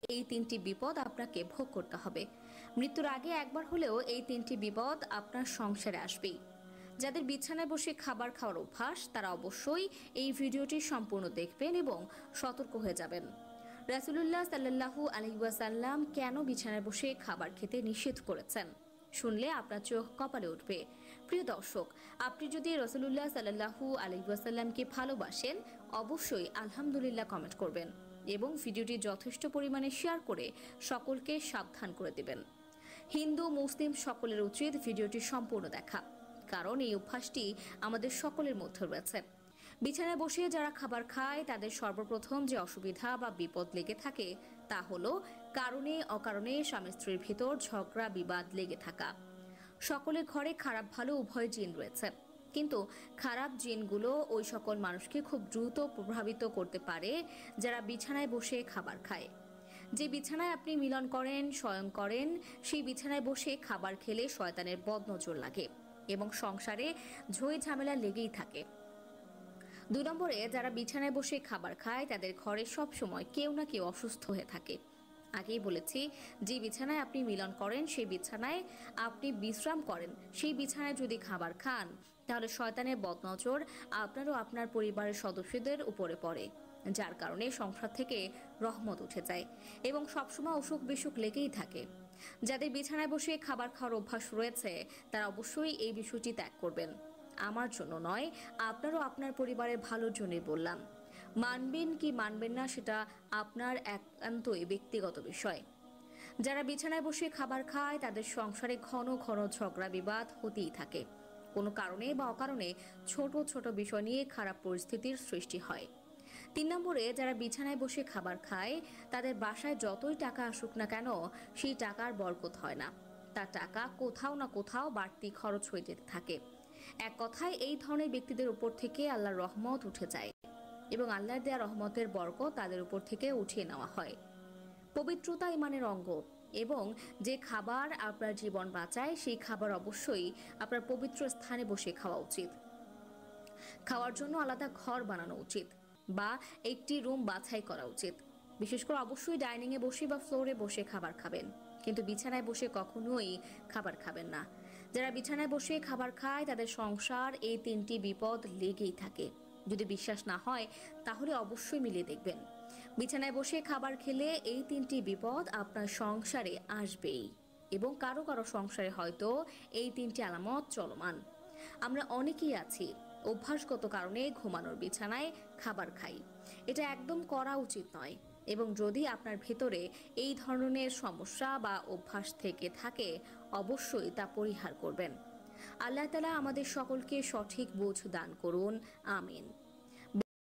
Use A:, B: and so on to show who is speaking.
A: এই তিনটি বিপদ আপনাকে ভোগ করতে হবে। মৃত্যুর আগে একবার হলেও এই তিনটি বিপদ আপনার সংসারে আসবেই। যাদের বিছানায় বসে খাবার খাওয়ার অভ্যাস তারা অবশ্যই এই ভিডিওটি সম্পূর্ণ দেখবেন এবং সতর্ক হয়ে যাবেন। রাসূলুল্লাহ সাল্লাল্লাহু আলাইহি ওয়াসাল্লাম কেন বিছানায় বসে খাবার খেতে নিষেধ করেছেন শুনলে আপনার চোখ কপালে উঠবে। প্রিয় দর্শক, আপনি যদি রাসূলুল্লাহ সাল্লাল্লাহু আলাইহি ওয়াসাল্লামকে ভালোবাসেন অবশ্যই আলহামদুলিল্লাহ কমেন্ট করবেন এবং ভিডিওটি যথেষ্ট পরিমাণে শেয়ার করে সকলকে সাবধান করে দেবেন। হিন্দু মুসলিম সকলের উচিত ভিডিওটি সম্পূর্ণ দেখা, কারণ এই অভ্যাসটি আমাদের সকলের মধ্যে রয়েছে। বিছানায় বসে যারা খাবার খায় তাদের সর্বপ্রথম যে অসুবিধা বা বিপদ লেগে থাকে তা হলো কারণে অকারণে স্বামী স্ত্রীর ভিতর ঝগড়া বিবাদ লেগে থাকা। সকলের ঘরে খারাপ ভালো উভয় জিন রয়েছে, কিন্তু খারাপ জিনগুলো ওই সকল মানুষকে খুব দ্রুত প্রভাবিত করতে পারে যারা বিছানায় বসে খাবার খায়। যে বিছানায় আপনি মিলন করেন শয়ন করেন সেই বিছানায় বসে খাবার খেলে শয়তানের বদনজর লাগে এবং সংসারে ঝই ঝামেলা লেগেই থাকে। 2 নম্বরে যারা বিছানায় বসে খাবার খায় তাদের ঘরে সব সময় কেউ না কেউ অসুস্থ হয়ে থাকে। আগেই বলেছি, যে বিছানায় আপনি মিলন করেন সেই বিছানায় আপনি বিশ্রাম করেন সেই বিছানায় যদি খাবার খান তাহলে শয়তানের বদনজর আপনার ও আপনার পরিবারের সদস্যদের উপরে পড়ে, যার কারণে সংসার থেকে রহমত উঠে যায় এবং সবসময় অসুখ বিসুখ লেগেই থাকে। যাদের বিছানায় বসে খাবার খাওয়ার অভ্যাস রয়েছে তারা অবশ্যই এই বিষয়টি ত্যাগ করবেন। আমার জন্য নয়, আপনারও আপনার পরিবারের ভালোর জন্যই বললাম। মানবেন কি মানবেন না সেটা আপনার একান্তই ব্যক্তিগত বিষয়। যারা বিছানায় বসে খাবার খায় তাদের সংসারে ঘন ঘন ঝগড়া বিবাদ হতেই থাকে। কোনো কারণে বা অকারণে ছোট ছোট বিষয় নিয়ে খারাপ পরিস্থিতির সৃষ্টি হয়। 3 নম্বরে যারা বিছানায় বসে খাবার খায় তাদের বাসায় যতই টাকা আসুক না কেন সেই টাকার বরকত হয় না, তার টাকা কোথাও না কোথাও বাড়তি খরচ হয়ে যেতে থাকে। এক কথায় এই ধরনের ব্যক্তিদের উপর থেকে আল্লাহর রহমত উঠে যায় এবং আল্লাহর দেয়া রহমতের বরকত তাদের উপর থেকে উঠিয়ে নেওয়া হয়। পবিত্রতা ইমানের অঙ্গ এবং যে খাবার আপনার জীবন বাঁচায় সেই খাবার অবশ্যই আপনার পবিত্র স্থানে বসে খাওয়া উচিত। খাওয়ার জন্য আলাদা ঘর বানানো উচিত বা একটি রুম বাছাই করা উচিত। বিশেষ করে অবশ্যই ডাইনিং এ বসে বা ফ্লোরে বসে খাবার খাবেন, কিন্তু বিছানায় বসে কখনোই খাবার খাবেন না। যারা বিছানায় বসে খাবার খায় তাদের সংসার এই 3টি বিপদ লেগেই থাকে। যদি বিশ্বাস না হয় তাহলে অবশ্যই মিলিয়ে দেখবেন। বিছানায় বসে খাবার খেলে এই 3টি বিপদ আপনার সংসারে আসবেই এবং কারো কারো সংসারে হয়তো এই 3টি আলামত চলমান। আমরা অনেকেই আছি অভ্যাসগত কারণে ঘুমানোর বিছানায় খাবার খাই। এটা একদম করা উচিত নয় এবং যদি আপনার ভেতরে এই ধরনের সমস্যা বা অভ্যাস থেকে থাকে অবশ্যই তা পরিহার করবেন। আল্লাহ তাআলা আমাদের সকলকে সঠিক বুঝ দান করুন, আমিন।